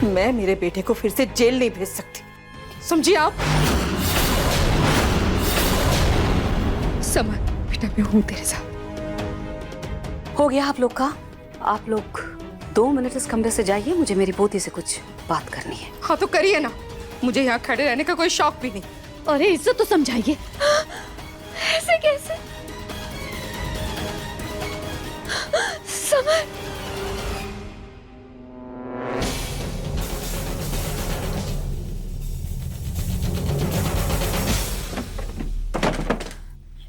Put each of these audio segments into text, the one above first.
मैं मेरे बेटे को फिर से जेल नहीं भेज सकती, समझिए आप? समर बेटा, मैं हूं तेरे साथ। हो गया आप लोग का। आप लोग 2 मिनट इस कमरे से जाइए, मुझे मेरी पोती से कुछ बात करनी है। हाँ तो करिए ना, मुझे यहाँ खड़े रहने का कोई शौक भी नहीं। अरे इज्जत तो समझाइए, ऐसे कैसे? समर,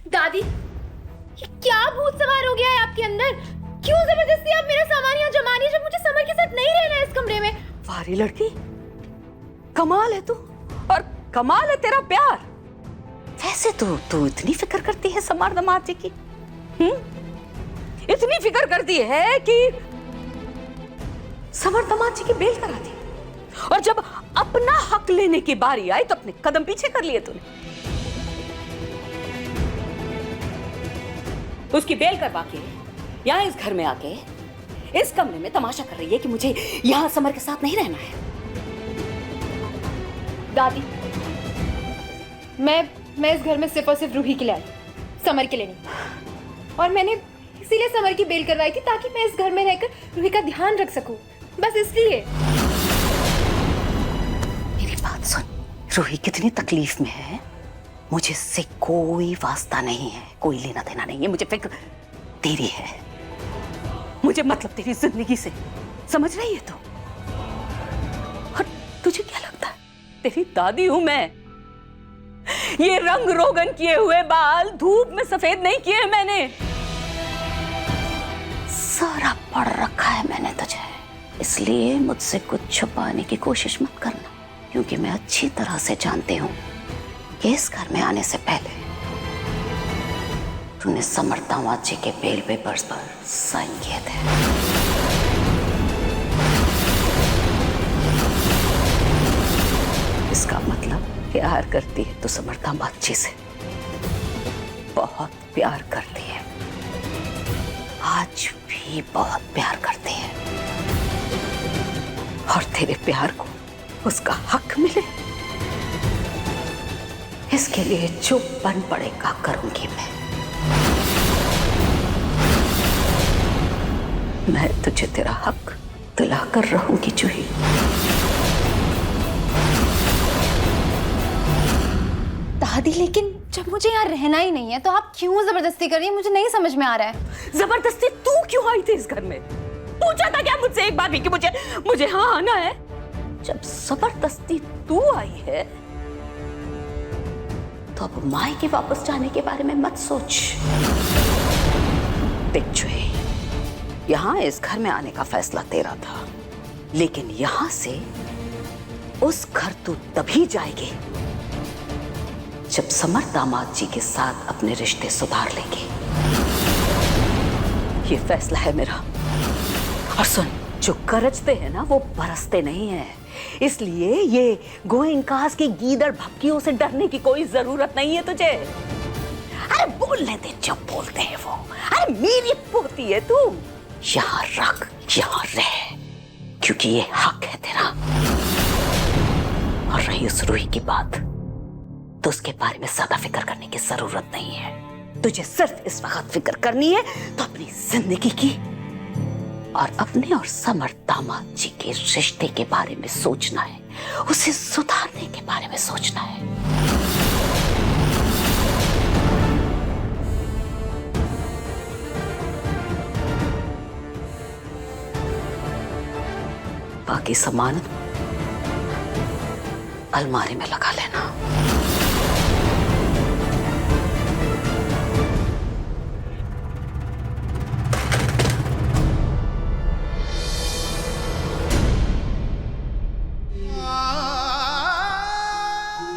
दादी, ये क्या भूत सवार हो गया है आपके अंदर? क्यों जबरदस्ती आप मेरा सामान यहाँ जमा रही है जब मुझे समर के साथ नहीं रहना है इस कमरे में? वारी लड़की, कमाल है तू, और कमाल है तेरा प्यार। वैसे तो तू इतनी फिक्र करती है समर दामाद जी की, इतनी फिक्र करती है कि समर दामाद जी की बेल करा दी, और जब अपना हक लेने की बारी आई तो अपने कदम पीछे कर लिए तूने। उसकी बेल करवा के यहाँ इस घर में आके इस कमरे में तमाशा कर रही है कि मुझे यहाँ समर के साथ नहीं रहना है। दादी, मैं इस घर में सिर्फ और सिर्फ रूही के लिए आई, समर के लिए नहीं। और मैंने इसीलिए समर की बेल करवाई थी ताकि मैं इस घर में रहकर रूही का ध्यान रख सकूं, बस इसलिए। मेरी बात सुन, रूही कितनी तकलीफ में है, मुझे इससे कोई वास्ता नहीं है, कोई लेना देना नहीं है। मुझे फिक्र तेरी है, मुझे मतलब तेरी जिंदगी से, समझ रही है तू? और तुझे क्या लगता है तेरी दादी हूं मैं? ये रंग रोगन किए हुए बाल धूप में सफेद नहीं किए मैंने, सारा पढ़ रखा है मैंने तुझे। इसलिए मुझसे कुछ छुपाने की कोशिश मत करना, क्योंकि मैं अच्छी तरह से जानती हूं कि इस घर में आने से पहले तूने समर दामाद जी के बेल पेपर्स पर साइन किए थे। इसका मतलब प्यार करती है तो समर दामाद जी से, बहुत प्यार करती है, आज भी बहुत प्यार करती है। और तेरे प्यार को उसका हक मिले, इसके लिए जो बन पड़ेगा करूंगी मैं तुझे तेरा हक दिलाकर रहूंगी जूही। दादी, लेकिन जब मुझे यहाँ रहना ही नहीं है तो आप क्यों जबरदस्ती कर रही हैं? मुझे नहीं समझ में आ रहा है। जबरदस्ती तू क्यों आई थी इस घर में? पूछा था क्या मुझसे एक बार भी कि मुझे हाँ आना है? जब जबरदस्ती तू आई है तो अब मायके वापस जाने के बारे में मत सोच। देख जूही, यहां इस घर में आने का फैसला तेरा था, लेकिन यहां से उस घर तू तभी जाएगी जब समर दामाद जी के साथ अपने रिश्ते सुधार लेंगे। ये फैसला है मेरा। और सुन, जो गरजते हैं ना वो बरसते नहीं हैं, इसलिए ये गोइंकास की गीदड़ भपकियों से डरने की कोई जरूरत नहीं है तुझे। अरे बोलने दे, जब बोलते हैं वो। अरे मेरी पोती है तू, यहाँ रख, यहाँ रह, क्योंकि ये हक है तेरा। और रही उस रूही की बात, तो उसके बारे में ज्यादा फिक्र करने की जरूरत नहीं है। तुझे सिर्फ इस वक्त फिक्र करनी है तो अपनी जिंदगी की, और अपने और समर दामाद जी के रिश्ते के बारे में सोचना है, उसे सुधारने के बारे में सोचना है। बाकी सामान अलमारी में लगा लेना।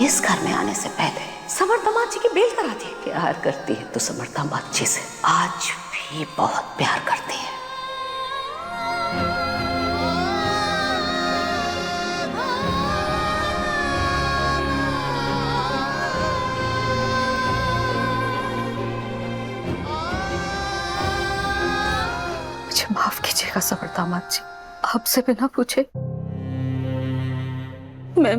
इस घर में आने से पहले समर दामाद जी की बेल करा दी। प्यार करती है तो समर दामाद जी से आज भी बहुत प्यार करती है। मुझे माफ कीजिएगा समर दामाद जी, आपसे बिना पूछे मैं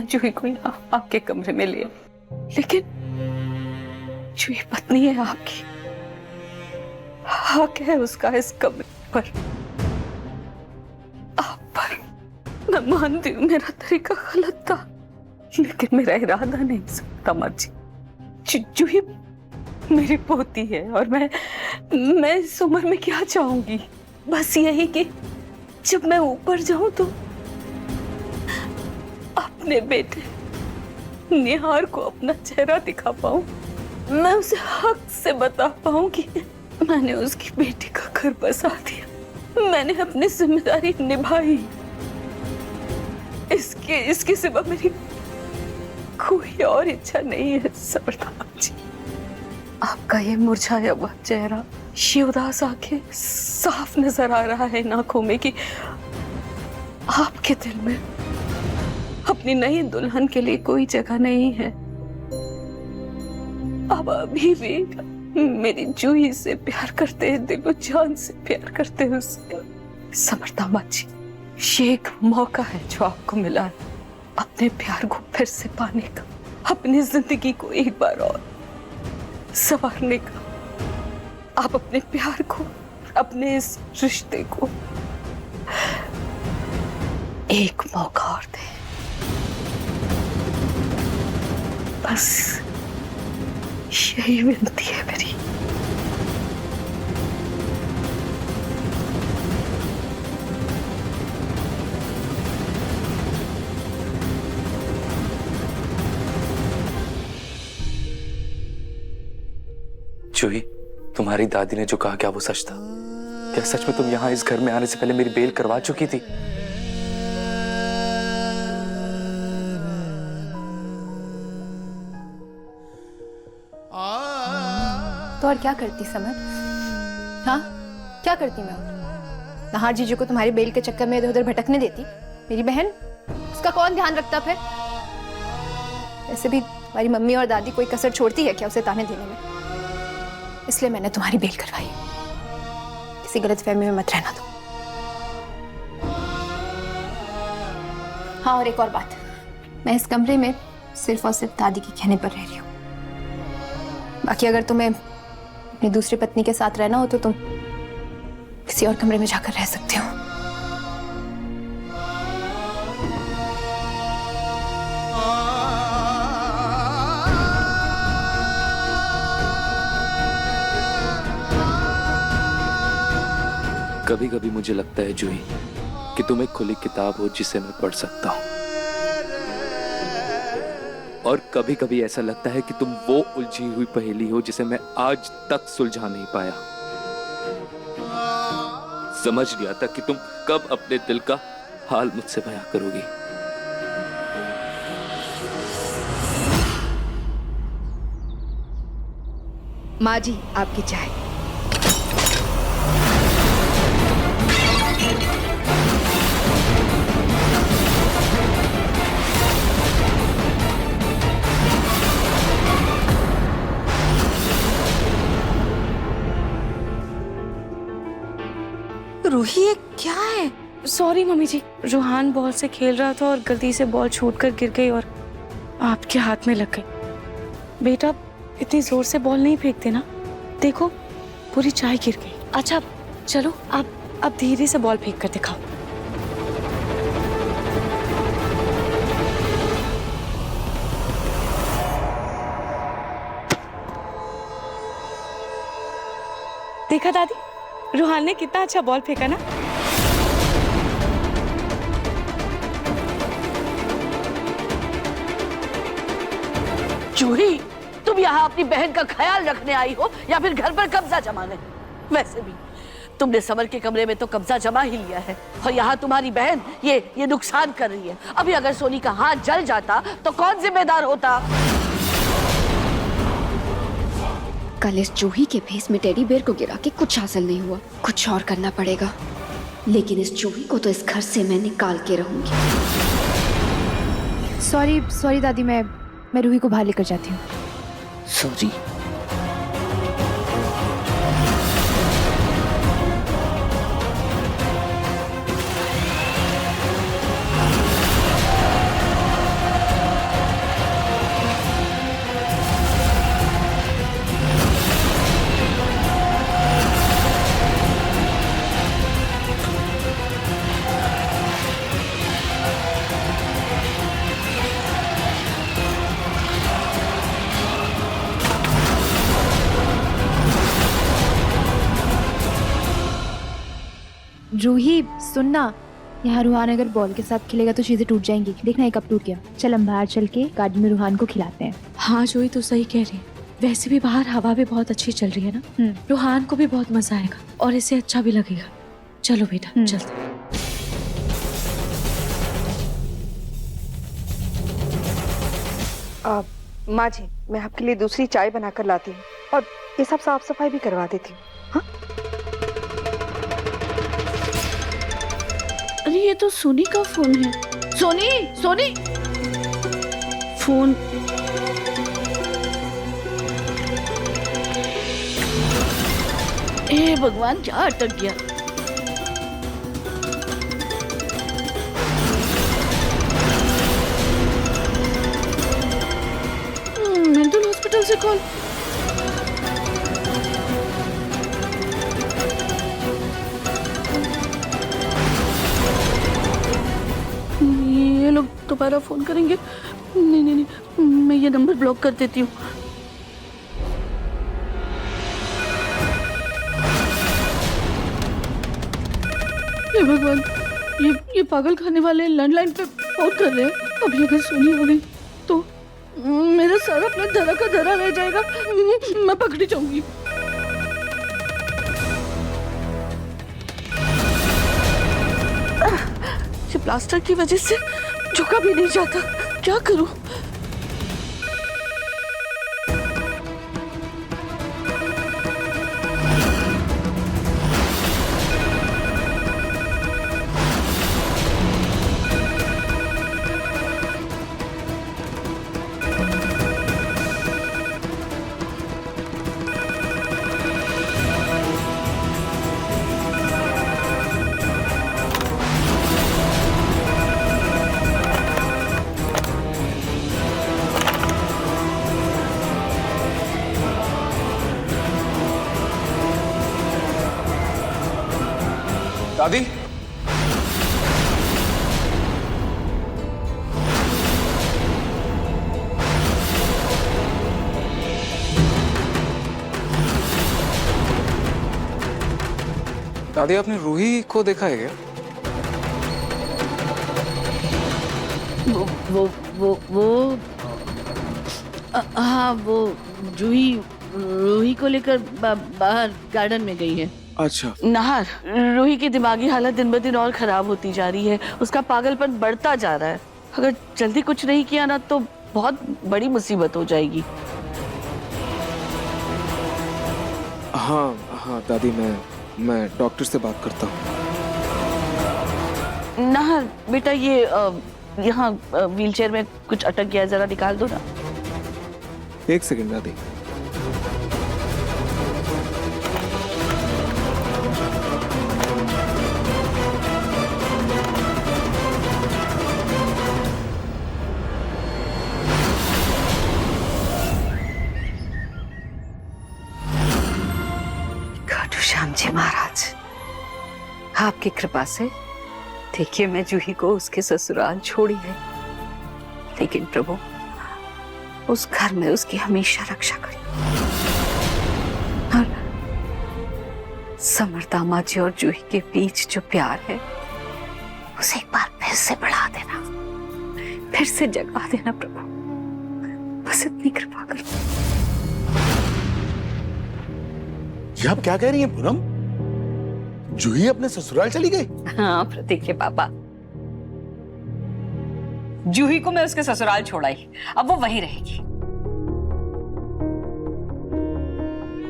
जूही को यहाँ आपके कमरे में लिया, लेकिन जूही पत्नी है आपकी, हक है उसका इस कमरे पर, आप पर। मैं मानती हूँ मेरा तरीका गलत था, लेकिन मेरा इरादा नहीं सकता माँ जी। जूही मेरी पोती है और मैं इस उम्र में क्या चाहूंगी, बस यही कि जब मैं ऊपर जाऊं तो अपने बेटे निहार को अपना चेहरा दिखा पाऊं, मैं उसे हक से बता पाऊं कि मैंने उसकी बेटी का घर बसा दिया, मैंने अपनी जिम्मेदारी निभाई। इसके सिवा मेरी कोई और इच्छा नहीं है समर्था जी। आपका ये मुरझाया हुआ चेहरा, ये उदास आंखें, साफ नजर आ रहा है इन आंखों में कि आपके दिल में अपनी नई दुल्हन के लिए कोई जगह नहीं है। आप अभी भी मेरी जूही से प्यार करते हैं, दिलो जान से प्यार करते हैं उससे। समर्था माँ जी, ये एक मौका है जो आपको मिला है अपने प्यार को फिर से पाने का, अपनी जिंदगी को एक बार और संवारने का। आप अपने प्यार को, अपने इस रिश्ते को एक मौका और दें, बस यही विनती है मेरी। जूही, तुम्हारी दादी ने जो कहा क्या वो सच था? क्या सच में तुम यहाँ इस घर में आने से पहले मेरी बेल करवा चुकी थी? तो और क्या करती समर? हाँ, क्या करती मैं? नहार जीजू को तुम्हारी बेल के चक्कर में इधर उधर भटकने देती? मेरी बहन, उसका कौन ध्यान रखता फिर? ऐसे भी तुम्हारी मम्मी और दादी कोई कसर छोड़ती है क्या उसे ताने देने में? इसलिए मैंने तुम्हारी बेल करवाई। किसी गलतफहमी में मत रहना तुम। हाँ, और एक और बात, मैं इस कमरे में सिर्फ और सिर्फ दादी के कहने पर रह रही हूँ। बाकी अगर तुम्हें अपनी दूसरी पत्नी के साथ रहना हो तो तुम किसी और कमरे में जाकर रह सकते हो। कभी कभी मुझे लगता है जूही कि तुम एक खुली किताब हो जिसे मैं पढ़ सकता हूं, और कभी कभी ऐसा लगता है कि तुम वो उलझी हुई पहेली हो जिसे मैं आज तक सुलझा नहीं पाया। समझ लिया था कि तुम कब अपने दिल का हाल मुझसे बयां करोगी। माँ जी, आपकी चाय। रूही, ये क्या है? सॉरी मम्मी जी, रूहान बॉल से खेल रहा था और गलती से बॉल छूटकर गिर गई और आपके हाथ में लग गई। बेटा, इतनी जोर से बॉल नहीं फेंकते ना, देखो पूरी चाय गिर गई। अच्छा चलो, आप धीरे से बॉल फेंक कर दिखाओ। देखा दादी, रूहान ने कितना अच्छा बॉल फेंका ना। जूही, तुम यहाँ अपनी बहन का ख्याल रखने आई हो या फिर घर पर कब्जा जमाने? वैसे भी तुमने समर के कमरे में तो कब्जा जमा ही लिया है, और यहाँ तुम्हारी बहन ये नुकसान कर रही है। अभी अगर सोनी का हाथ जल जाता तो कौन जिम्मेदार होता? कल इस जूही के भेस में टेडी बेयर को गिरा के कुछ हासिल नहीं हुआ, कुछ और करना पड़ेगा। लेकिन इस जूही को तो इस घर से मैं निकाल के रहूंगी। सॉरी दादी, मैं रूही को बाहर लेकर जाती हूँ। सॉरी। रूही सुनना, यहाँ रूहान अगर बॉल के साथ खेलेगा तो चीजें टूट जाएंगी। देखना ये कब टूट गया। चल हम बाहर चल के गार्डन में रूहान को खिलाते हैं। हाँ जूही तो सही कह रही है, वैसे भी बाहर हवा भी बहुत अच्छी चल रही है ना, रूहान को भी बहुत मजा आएगा और इसे अच्छा भी लगेगा। चलो बेटा चलते हैं। माँ जी, मैं आपके लिए दूसरी चाय बनाकर लाती हूँ और ये सब साफ सफाई भी करवा देती हूँ। हाँ? अरे ये तो सोनी का फोन है। सोनी, सोनी, फोन। हे भगवान, क्या अटक गया? मेंटल हॉस्पिटल से कॉल। ये लोग दोबारा फोन करेंगे। नहीं नहीं नहीं, मैं ये नंबर ब्लॉक कर देती हूँ। हे भगवान, ये पागल खाने वाले लैंडलाइन पे फोन कर रहे हैं। अभी अगर सुनी हो गई तो मेरा सर अपना धरा का धरा रह जाएगा। मैं पकड़ी जाऊंगी। ये प्लास्टर की वजह से झुका भी नहीं जाता। क्या करूं? दादी, दादी आपने रूही को देखा है क्या? वो हाँ, वो रूही को लेकर बाहर गार्डन में गई है। अच्छा। नाहर, रूही की दिमागी हालत दिन ब दिन और खराब होती जा रही है। उसका पागलपन बढ़ता जा रहा है। अगर जल्दी कुछ नहीं किया ना तो बहुत बड़ी मुसीबत हो जाएगी। हाँ हाँ दादी, मैं डॉक्टर से बात करता हूँ। नाहर बेटा, ये यहाँ व्हीलचेयर में कुछ अटक गया है, जरा निकाल दो ना। एक सेकंड दादी। श्याम जी महाराज, आपकी कृपा से देखिए मैं जूही को उसके ससुराल छोड़ी है, लेकिन प्रभु उस घर में उसकी हमेशा रक्षा करें। और समर दामाद जी और जूही के बीच जो प्यार है उसे एक बार फिर से बढ़ा देना, फिर से जगा देना प्रभु। बस इतनी कृपा करो। ये आप क्या कह रही हैं पूनम? जूही अपने ससुराल चली गई? हाँ प्रतीक के पापा, जूही को मैं उसके ससुराल छोड़ाई, अब वो वहीं रहेगी।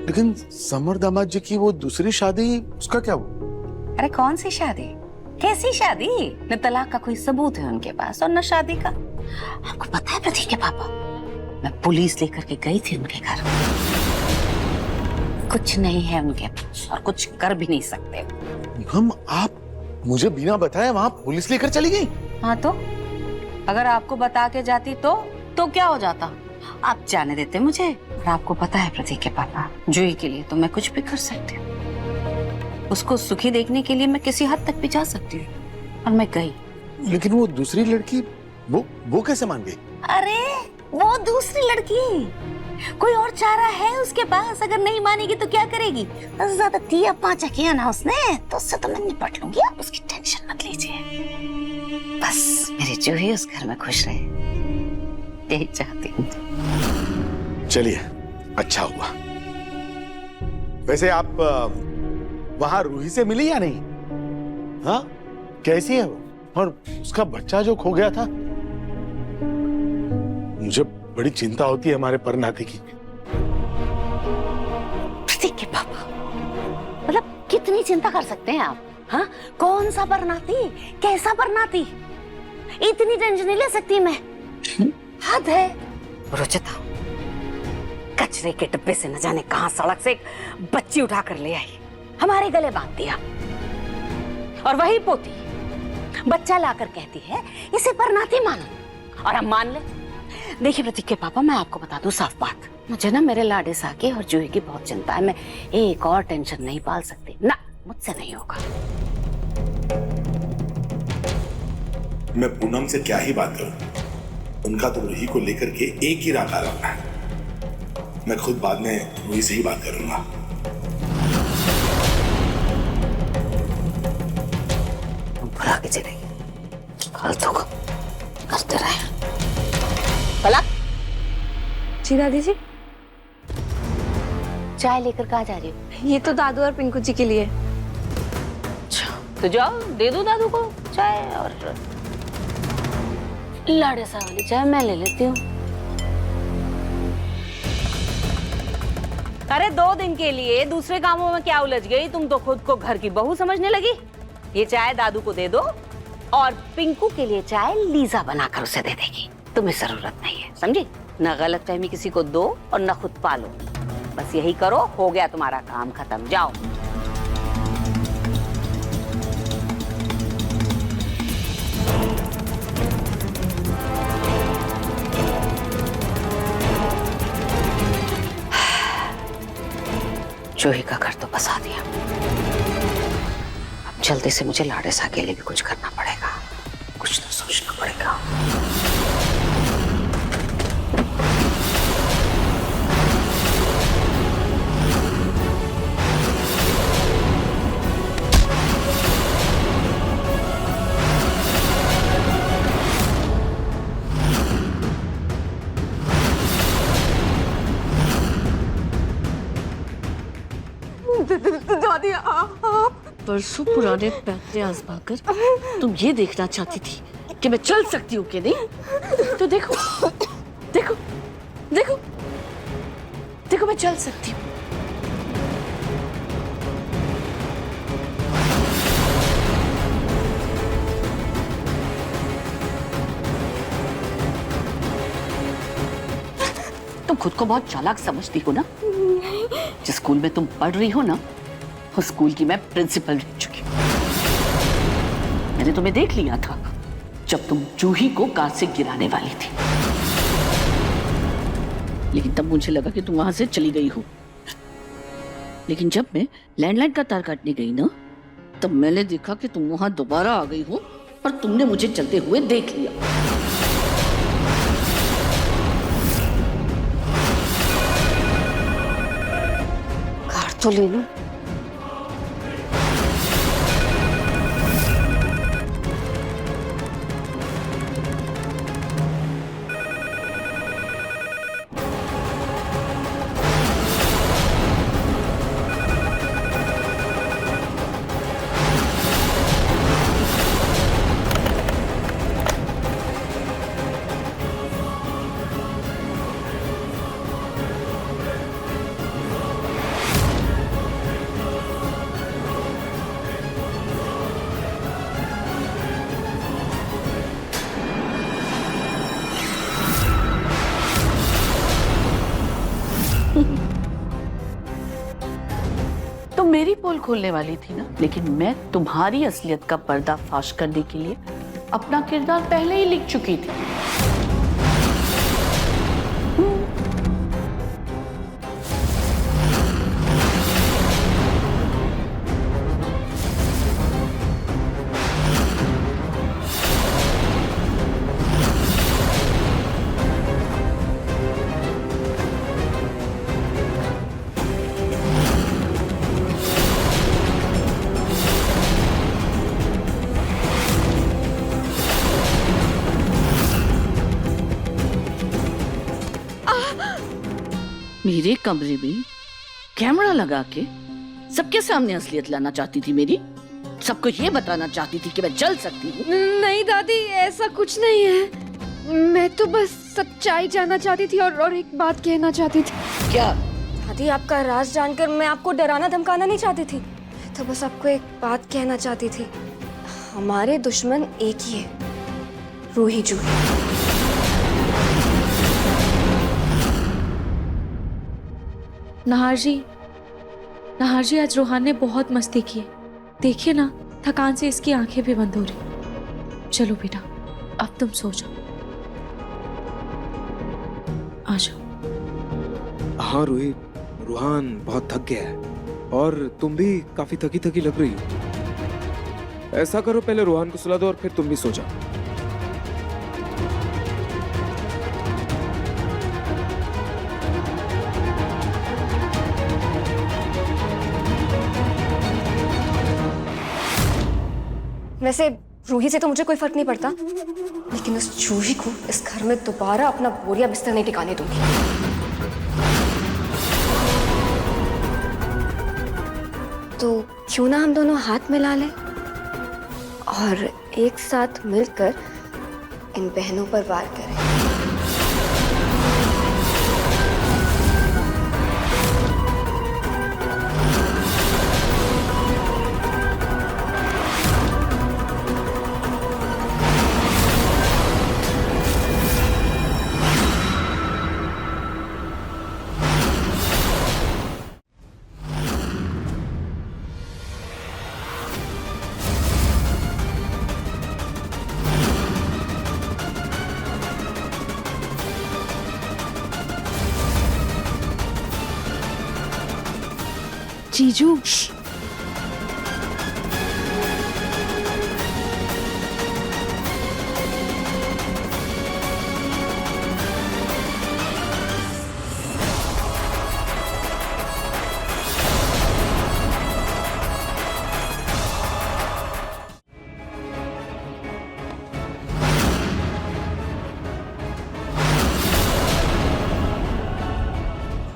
लेकिन समर दामाद जी की वो दूसरी शादी, उसका क्या हुआ? अरे कौन सी शादी? कैसी शादी? न तलाक का कोई सबूत है उनके पास और न शादी का। आपको पता है प्रतीक के पापा, मैं पुलिस लेकर के गई थी उनके घर। कुछ नहीं है उनके पास और कुछ कर भी नहीं सकते। हम आप मुझे बिना बताए वहां पुलिस लेकर चली गई? हाँ तो अगर आपको बता के जाती तो क्या हो जाता? आप जाने देते मुझे। और आपको पता है प्रतीक के पापा, जूही के लिए तो मैं कुछ भी कर सकती हूँ। उसको सुखी देखने के लिए मैं किसी हद तक भी जा सकती हूँ, और मैं गई। लेकिन वो दूसरी लड़की, वो कैसे मान गई? अरे वो दूसरी लड़की कोई और चारा है उसके पास? अगर नहीं मानेगी तो क्या करेगी? बस ज्यादा 3-5 किया ना उसने तो उससे तो मैं निपट लूंगी, आप उसकी टेंशन मत लीजिए। बस मेरी जूही उस घर में खुश रहे, यही चाहती हूँ। चलिए, अच्छा हुआ। वैसे आप वहां रूही से मिली या नहीं? हाँ, कैसी है वो? और उसका बच्चा जो खो गया था, मुझे बड़ी चिंता होती है हमारे परनाती की। प्रतीक के पापा, मतलब कितनी चिंता कर सकते हैं आप? हाँ, कौन सा परनाती, कैसा परनाती? इतनी टेंशन नहीं ले सकती मैं, हद है। रुचिता कचरे के डब्बे से न जाने कहां सड़क से एक बच्ची उठा कर ले आई, हमारे गले बांध दिया। और वही पोती बच्चा लाकर कहती है इसे परनाती मानो, और हम मान ले। देखिए प्रतीक के पापा, मैं आपको बता दूं साफ बात, मुझे ना मेरे लाडे साके और जूही की बहुत चिंता है। मैं एक और टेंशन नहीं पाल सकती ना, मुझसे नहीं होगा। मैं पूनम से क्या ही बात करूं, उनका तो रूही को लेकर के एक ही रात आ रहा है। मैं खुद बाद में रूही से ही बात करूंगा। बुला के चलेगी, कल तो करते रहे। पलक। जी दादी जी। चाय लेकर कहाँ जा रही हो? ये तो दादू और पिंकू जी के लिए। अच्छा, तो जाओ दे दो दादू को चाय, और लाड़े सा वाली चाय मैं ले लेती हूँ। अरे 2 दिन के लिए दूसरे कामों में क्या उलझ गई? तुम तो खुद को घर की बहू समझने लगी। ये चाय दादू को दे दो, और पिंकू के लिए चाय लीजा बनाकर उसे दे देगी। तुम्हें जरूरत नहीं है, समझी? न गलतफहमी किसी को दो और न खुद पालो। बस यही करो, हो गया तुम्हारा काम खत्म। जाओ। जूही का घर तो बसा दिया, अब जल्दी से मुझे लाड़े सा के लिए भी कुछ करना पड़ेगा, कुछ तो सोचना पड़ेगा। दादी, आप परसों पुराने पैसे आजमाकर तुम ये देखना चाहती थी कि मैं चल सकती हूँ कि नहीं? तो देखो देखो देखो देखो, मैं चल सकती हूँ। तुम खुद को बहुत चालाक समझती हो ना? जिस स्कूल में तुम पढ़ रही हो ना, उस स्कूल की मैं प्रिंसिपल रह चुकी हूँ। मैंने तुम्हें देख लिया था जब तुम जूही को कार से गिराने वाली थी, लेकिन तब मुझे लगा कि तुम वहां से चली गई हो। लेकिन जब मैं लैंडलाइन का तार काटने गई ना, तब मैंने देखा कि तुम वहां दोबारा आ गई हो, और तुमने मुझे चलते हुए देख लिया। कार तो ले लो। तो मेरी पोल खोलने वाली थी ना, लेकिन मैं तुम्हारी असलियत का पर्दाफाश करने के लिए अपना किरदार पहले ही लिख चुकी थी। मेरे कमरे में कैमरा लगा के सबके सामने असलियत लाना चाहती थी मेरी? सबको ये बताना चाहती थी कि मैं जल सकती हूँ? नहीं दादी, ऐसा कुछ नहीं है। मैं तो बस सच्चाई जानना चाहती थी और एक बात कहना चाहती थी। क्या? दादी, आपका राज जानकर मैं आपको डराना धमकाना नहीं चाहती थी, तो बस आपको एक बात कहना चाहती थी। हमारे दुश्मन एक ही है, रूही जूही। नाहर जी, आज रोहान ने बहुत मस्ती की है। देखिए ना, थकान से इसकी आंखें भी बंद हो रही। चलो बेटा, अब तुम सो जाओ। आ जाओ। हाँ रूही, रूहान बहुत थक गया है और तुम भी काफी थकी थकी लग रही हो। ऐसा करो, पहले रूहान को सुला दो और फिर तुम भी सो जाओ। वैसे रूही से तो मुझे कोई फर्क नहीं पड़ता, लेकिन उस जूही को इस घर में दोबारा अपना बोरिया बिस्तर नहीं टिकाने दूंगी। तो क्यों ना हम दोनों हाथ मिला लें और एक साथ मिलकर इन बहनों पर वार करें। जीजू,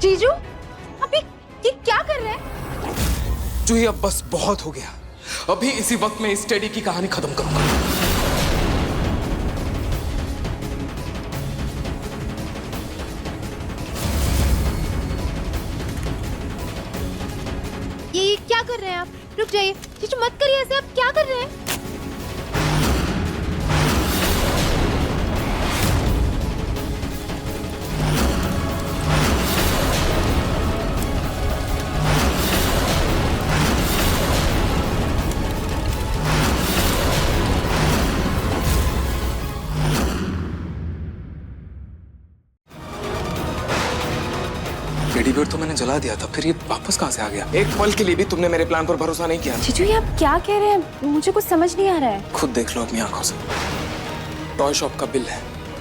जीजू, अभी ये क्या कर रहे हैं? जूही, अब बस बहुत हो गया। अभी इसी वक्त में इस टेडी की कहानी खत्म करूंगा। ये क्या कर रहे हैं आप? रुक जाइए जीजू, मत करिए ऐसे। आप क्या कर रहे हैं? टेडी बियर तो मैंने जला दिया था, फिर ये वापस कहां से आ गया? एक पल के लिए भी तुमने मेरे प्लान पर भरोसा नहीं किया। जीजू, ये आप क्या कह रहे हैं? मुझे कुछ समझ नहीं आ रहा है। खुद देख लो अपनी आंखों से। टॉय शॉप का बिल है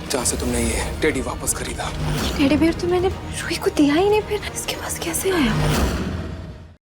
जहाँ से तुमने ये टेडी वापस खरीदा। टेडी बियर तो मैंने रूही को दिया ही नहीं, फिर इसके पास कैसे आया?